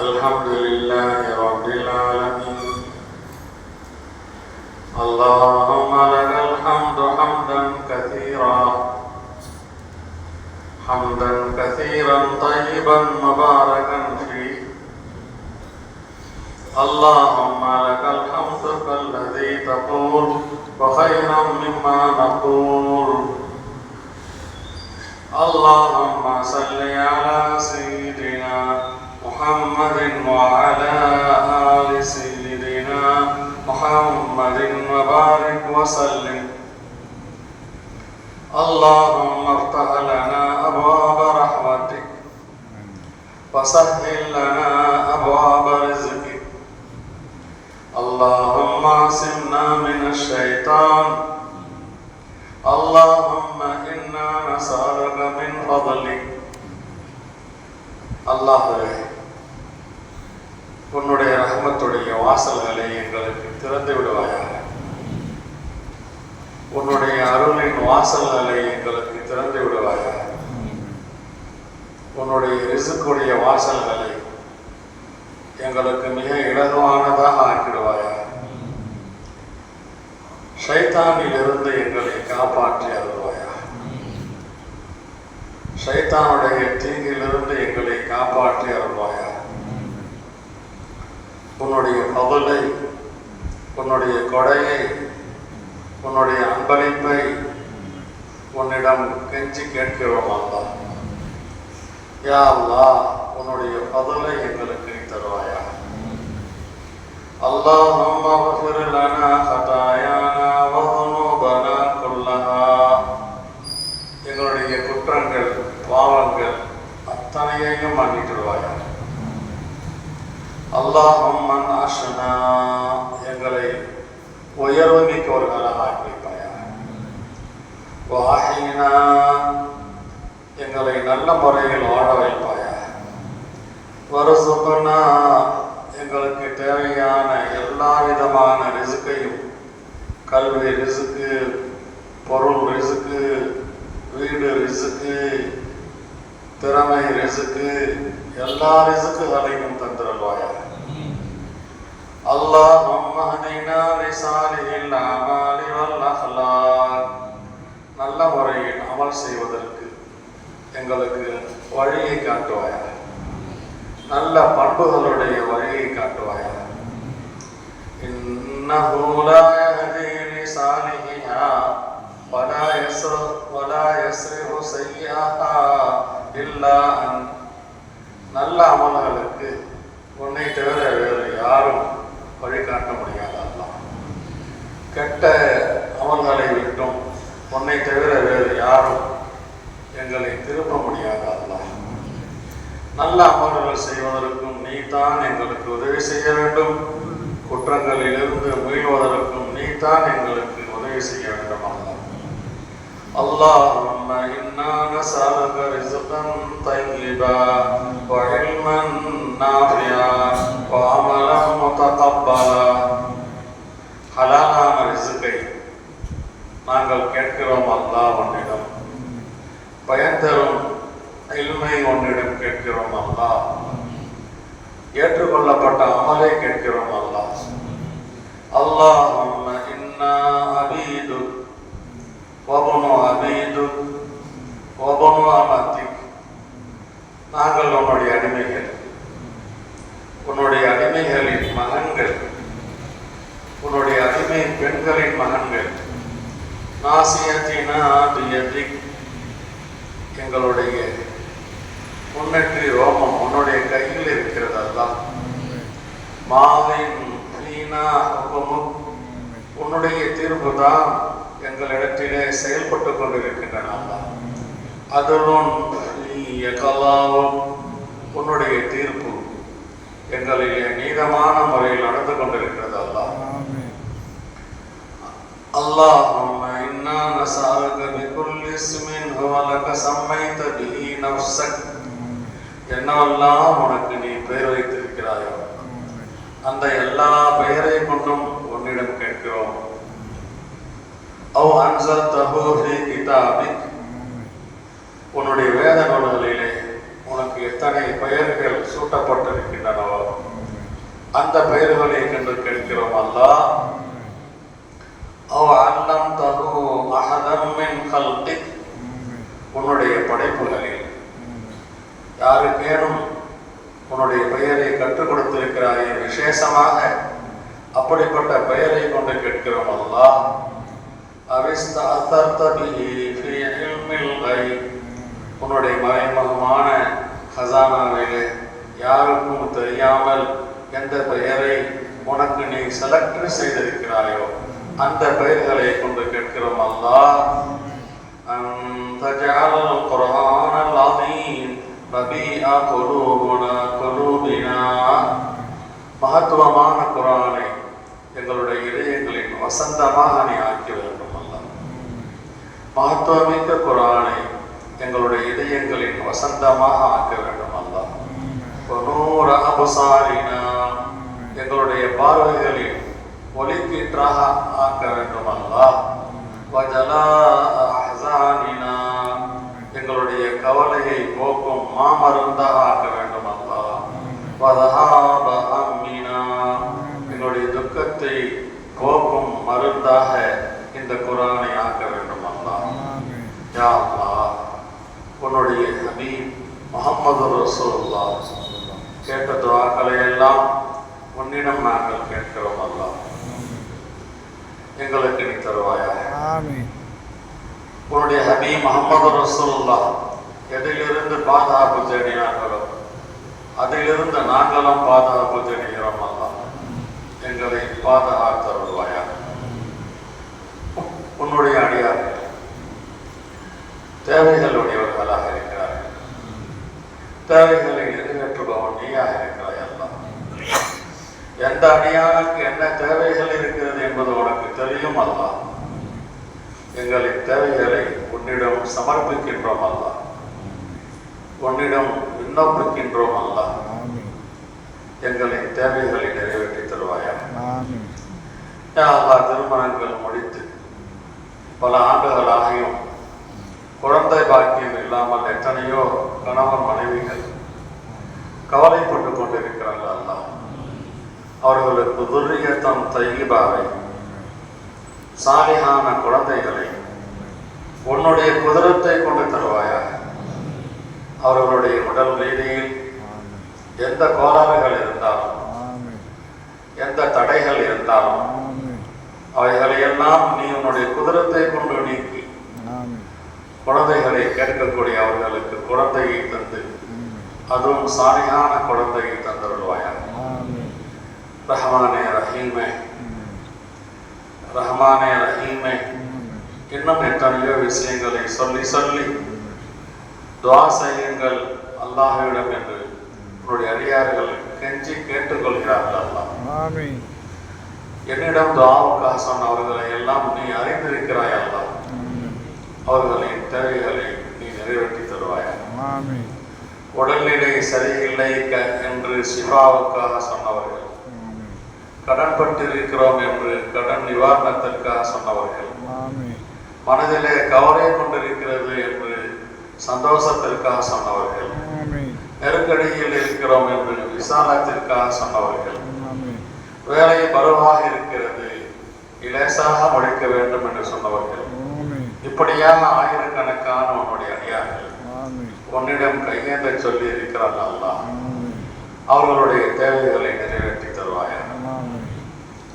الحمد لله رب العالمين. اللهم لك الحمد حمدا كثيرا طيبا مباركا فيه. اللهم لك الحمد كالذي تقول وخيرا مما نقول. اللهم صل على سيدنا محمد وعلى آل سيدنا محمد وبارك وسلم. اللهم افتح لنا أبواب رحمتك وسهل لنا أبواب رزقك. اللهم اعصمنا من الشيطان. اللهم إنا نسألك من فضلك. அல்லாஹ்வே, உன்னுடைய ரஹ்மத்துடைய வாசல்களை எங்களுக்கு திறந்து விடுவாயாக. உன்னுடைய அருளின் வாசல்களை எங்களுக்கு திறந்து விடுவாயாக. உன்னுடைய ரிசுக்குடைய வாசல்களை எங்களுக்கு மிக இலகுவானதாக ஆக்கிடுவாயாக. ஷைத்தானிலிருந்து எங்களை காப்பாற்றி அருள்வாயாக. ஷைத்தானுடைய தீங்கிலிருந்து எங்களை காப்பாற்றி அருள்வாயாக. உன்னுடைய பதுலை, உன்னுடைய கொடையை, உன்னுடைய அன்பளிப்பை உன்னிடம் கெஞ்சி கேட்கிறோம். அல்லாஹ், யா அல்லாஹ், உன்னுடைய பதுலை எங்களுக்கு தருவாயா. அல்லாஹும்ம ஃபிர் லனா ஹதாயானா வ ذுனூபனா குல்லஹா. எங்களுடைய குற்றங்கள், பாவங்கள் அத்தனையையும் மன்னித்துடுவாயா. அல்லாஹும்ம அஷ்னா, எங்களை உயர்வு மிக்கவர்களாக ஆக்கி வைப்பாயா. வாஹினா, எங்களை நல்ல முறையில் வாழ வைப்பாயா. வர்சுக்னா, எங்களுக்கு தேவையான எல்லா விதமான ரிசுக்கையும், கல்வி ரிசுக்கு, பொருள் ரிசுக்கு, வீடு ரிசுக்கு, திறமை ரிசுக்கு, எல்லா ரிசுக்குகளையும் தந்திருவாயா. அல்லாஹும்ம ஹதினா லிசாலிஹில் அமாலி வல் அஹ்லாக், நல்ல முறையில் அமல் செய்வதற்கு எங்களுக்கு வழியை காட்டுவாயா. நல்ல பண்புகளுடைய வழியை காட்டுவாயா. இன்னஹு லா யஹ்தி லிசாலிஹிஹா வலா யஸ்ரிஹு ஸய்யிஹா இல்லா அன். நல்ல அமல்களுக்கு உன்னை தவிர வேறு யாரும் வழிகாட்ட முடியாது. அல்லாஹ், கெட்ட அமல்களை விட்டும் உன்னை தவிர வேறு யாரும் எங்களை திருப்ப முடியாது. அல்லாஹ், நல்ல அமல்கள் செய்வதற்கும் நீ தான் எங்களுக்கு உதவி செய்ய வேண்டும். குற்றங்களிலிருந்து மீள்வதற்கும் நீ தான் எங்களுக்கு உதவி செய்ய வேண்டும். اللهم إنا نسألك رزقا طيبا وعلما نافعا وعملا متقبلا. ஹலாலான ரிசுக்கை நாங்கள் கேட்கிறோம் அல்லாஹ் உன்னிடம். பயன் தரும் இல்மை உன்னிடம் கேட்கிறோம் அல்லாஹ். ஏற்றுக்கொள்ளப்பட்ட அமலை கேட்கிறோம் அல்லாஹ். அல்லாஹும்ம இன்னா அபீதுக் வபனு அபீதுக் வபனு அமத்திக். நாங்கள் உன்னுடைய அடிமைகள், உன்னுடைய அடிமைகளின் மகன்கள், உன்னுடைய அடிமை பெண்களின் மகன்கள். நாசியத்தினா பியதிக், எங்களுடைய முன்னேற்றி ரோமம் உன்னுடைய கையில் இருக்கிறது. அல்லாஹ், மாவின் ஃபீனா ஹுக்முக், உன்னுடைய தீர்ப்பு தான் எங்களிடத்திலே செயல்பட்டு கொண்டிருக்கின்றன. அல்லாஹ், அதுலும் யகலாவும், உன்னுடைய தீர்ப்பு எங்களிலே நீதமான முறையில் நடந்து கொண்டிருக்கிறது. அல்லாஹ், اللهم إنا نسألك بكل اسم هو لك سميت به نفسك. என்னவெல்லாம் உனக்கு நீ பெயர் வைத்திருக்கிறாயோ அந்த எல்லா பெயரை கொண்டும் உன்னிடம் கேட்கிறோம். அவ் அன்ஸல்தஹு ஃபீ கிதாபிக், உன்னுடைய வேத நூல்களிலே உனக்கு எத்தனை பெயர்கள் சூட்டப்பட்டிருக்கின்றனவோ அந்த பெயர்களை கண்டு கேட்கிறோம் அல்லாஹ். அவ் அல்லம்தஹு அஹதம் மின் கல்கிக், உன்னுடைய படைப்புகளில் யாருக்கேனும் உன்னுடைய பெயரை கற்றுக் கொடுத்திருக்கிறாயே விசேஷமாக, அப்படிப்பட்ட பெயரை கொண்டு கேட்கிறோம் அல்லாஹ். அவிஸ்தஅதர்த பிஹி ஃபீ இல்மில் கைப், உன்னுடைய மறைமுகமான ஹசானாவிலே யாருக்கும் தெரியாமல் எந்த பெயரை உனக்கு நீ செலக்ட் செய்திருக்கிறாயோ அந்த பெயர்களை கொண்டு கேட்கிறோம் அல்லாஹ். தஜஅல் குர்ஆனல் அஸீம் ரபீஅ குலூபினா, மகத்துவமான குர்ஆனை எங்களுடைய இதயங்களின் வசந்தமாக நீ ஆக்கி வேண்டும் அல்லாஹ். மகத்துவமிக்க குர்ஆனை எங்களுடைய இதயங்களின் வசந்தமாக ஆக்க வேண்டும் அல்லாஹ். நூற அபசாரினா, எங்களுடைய பார்வைகளில் ஒளிக்கீற்றாக ஆக்க வேண்டும் அல்லாஹ். வஜலா அஹ்ஸானினா, எங்களுடைய கவலையை போக்கும் மாமருந்தாக ஆக்க வேண்டும் அல்லாஹ். வதஹாப அம்மினா, எங்களுடைய துக்கத்தை போக்கும் மருந்தாக இந்த குர்ஆனை ஆக்க வேண்டும் அல்லாஹ். யா அல்லாஹ், உன்னுடைய ஹபீப் முஹம்மது ரசூலுல்லாஹ் கேட்ட துஆக்களை எல்லாம் உன்னிடம் நாங்கள் கேட்கிறோம் அல்லாஹ். எங்களுக்கு நீ தருவாயாக. உன்னுடைய ஹபீப் முஹம்மது ரசூலுல்லாஹ் எதிலிருந்து பாதுகாப்பு தேடினார்களோ அதிலிருந்து நாங்களும் பாதுகாப்பு தேடுகிறோம் அல்லாஹ். எங்களை பாதுகாத்தருள்வாயாக. உன்னுடைய அடியார்கள் தேவைகளுடையவர்களாக இருக்கிறார்கள். தேவைகளை நிறைவேற்றுபவன் நீயாக இருக்கிறாய் அல்லாஹ். எந்த அடியானுக்கு என்ன தேவைகள் இருக்கிறது என்பது உனக்கு தெரியும் அல்லாஹ். எங்களின் தேவைகளை உன்னிடம் சமர்ப்பிக்கின்றோம் அல்லாஹ். உன்னிடம் விண்ணப்பிக்கின்றோம் அல்லாஹ். எங்களின் தேவைகளை நிறைவேற்றி தருவாயாக. அல்லாஹ், திருமணங்கள் முடித்து பல ஆண்டுகளாகியும் குழந்தை பாக்கியம் இல்லாமல் எத்தனையோ கணவன் மனைவிகள் கவலைப்பட்டு கொண்டிருக்கிறார்கள் அல்லாஹ். அவர்களுக்கு துர்ரியத்தம் தையிபாவை, சாலிஹான குழந்தைகளை உன்னுடைய குதிரத்தை கொண்டு தருவாயாக. அவர்களுடைய உடல் ரீதியில் எந்த கோளாறுகள் இருந்தாலும் எந்த தடைகள் இருந்தாலும் அவைகளை எல்லாம் நீ உன்னுடைய குதிரத்தை கொண்டு நீக்கி குழந்தைகளை கேட்கக்கூடிய அவர்களுக்கு குழந்தையை தந்து, அதுவும் சாலிஹான குழந்தையை தந்தருள்வாயாக. ரஹ்மானே ரஹீமே, ரஹ்மானே ரஹீமே, இன்னும் எத்தனையோ விஷயங்களை சொல்லி சொல்லி துஆ செய்யுங்கள் அல்லாஹ்விடம் என்று உன்னுடைய அடியார்கள் கெஞ்சி கேட்டுக்கொள்கிறார்கள் அல்லாஹ். என்னிடம் துஆவுக்காக சொன்ன அவர்களை எல்லாம் நீ அறிந்திருக்கிறாய் அல்லாஹ். அவர்களின் தேவைகளை நீ நிறைவேற்றி தருவாயாக. உடல்நிலை சரியில்லை என்று சிவாவுக்காக சொன்னவர்கள், கடன் பட்டிருக்கிறோம் என்று கடன் நிவாரணத்திற்காக சொன்னவர்கள், மனதிலே கவலை கொண்டிருக்கிறது என்று சந்தோஷத்திற்காக சொன்னவர்கள், நெருக்கடியில் இருக்கிறோம் என்று விசாலத்திற்காக சொன்னவர்கள், வேலை பருவாக இருக்கிறது இலேசாக முடிக்க வேண்டும் என்று சொன்னவர்கள், இப்படியாக ஆயிரக்கணக்கான உன்னுடைய அடியார்கள் உன்னிடம் கையேந்த சொல்லி இருக்கிறார்கள் அல்லாஹ். அவர்களுடைய தேவைகளை நிறைவேற்றி தருவாயா.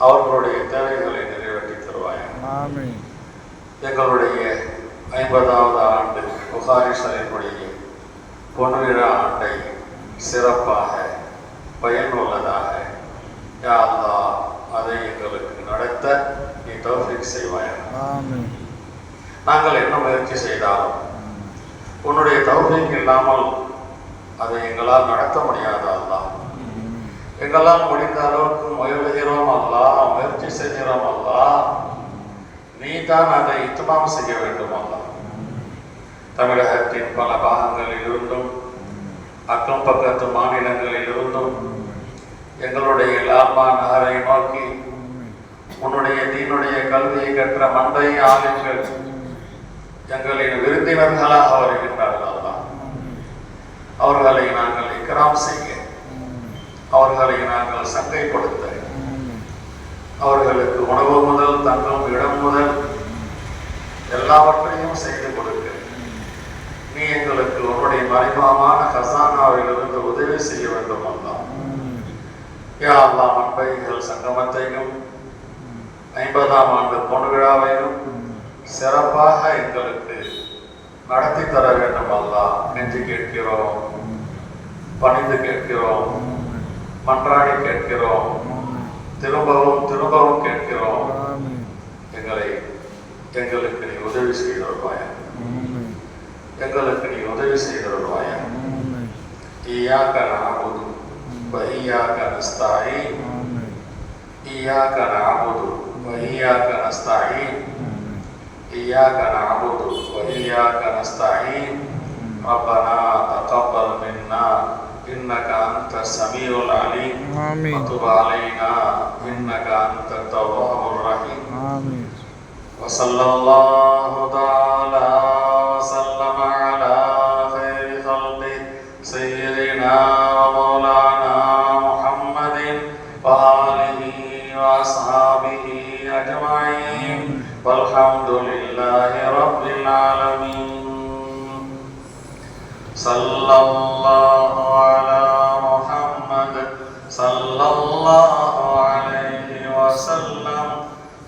அவர்களுடைய தேவைகளை நிறைவேற்றி தருவாயா. எங்களுடைய 50வது ஆண்டு புகாரி ஷரீஃபுடைய பொன்விழா ஆண்டை சிறப்பாக பயனுள்ளதாக யா அல்லாஹ் அதை எங்களுக்கு நடத்த நீ தௌஃபீக் செய்வாயா. நாங்கள் என்ன முயற்சி செய்தாலும் உன்னுடைய தௌஃபீக் இல்லாமல் அதை எங்களால் நடத்த முடியாது அல்லாஹ். எங்களால் முடிந்த அளவுக்கு முயல்கிறோம் அல்லாஹ், முயற்சி செய்கிறோம் அல்லாஹ். நீ தான் அதை இத்மாம் செய்ய வேண்டும் அல்லாஹ். தமிழகத்தின் பல பாகங்களில் இருந்தும் அக்கம் பக்கத்து மாநிலங்களில் இருந்தும் எங்களுடைய லால்மா நகரை நோக்கி உன்னுடைய தீனுடைய கல்வியை கற்ற மந்தை ஆளுங்கள் எங்களின் விருந்தினர்களாக வருகின்றார்கள் அல்லாஹ். அவர்களை நாங்கள் இக்ராம் செய்ய, அவர்களை நாங்கள் சங்கைப்படுத்த, அவர்களுக்கு உணவு முதல் தங்கும் இடம் முதல் எல்லாவற்றையும் செய்து கொடுக்க நீ எங்களுக்கு உன்னுடைய மறைமுகமான கசானாவிலிருந்து உதவி செய்ய வேண்டும் அல்லாஹ். யா அல்லாஹ், மண்பைகள் சங்கமத்தையும் 50ஆம் ஆண்டு பொன் விழாவையும் சிறப்பாக எங்களுக்கு நடத்தி தர வேண்டும் அல்லாஹ். நெஞ்சு கேட்கிறோம், பணிந்து கேட்கிறோம், மன்றாடி கேட்கிறோம், திரும்பவும் திரும்பவும் கேட்கிறோம். எங்களுக்கு நீ உதவி செய்தருவாயா, எங்களுக்கு நீ உதவி செய்தருவாயா. இய்யாக நஅபுது வ இய்யாக நஸ்தஈன், இய்யாக நஅபுது வ இய்யாக நஸ்தஈன், இய்யாக நஅபுது வ இய்யாக நஸ்தஈன். ரப்பனா தகப்பல் மின்னா இன்னக அன்த ஸமீஉல் அலீம் வ துப் அலைனா இன்னக அன்த தவ்வாபுர் ரஹீம். வஸல்லல்லாஹு தஆலா வஸல்லம அலா கைரி ഖൽഖி சய்யிதினா வ மௌலானா முஹம்மதின் வ ஆலிஹி வ அஸ்ஹாபிஹி அஜ்மஈன். வல்ஹம்துலில்லாஹி ரப்பில் ஆலமீன். ஸல்லல்லாஹு அலா முஹம்மத் ஸல்லல்லாஹு அலைஹி வஸல்லம்.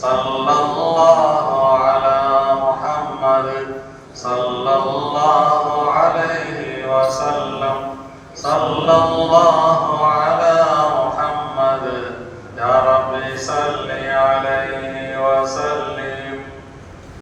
ஸல்லல்லாஹு அலா முஹம்மத் ஸல்லல்லாஹு அலைஹி வஸல்லம். ஸல்லல்லாஹு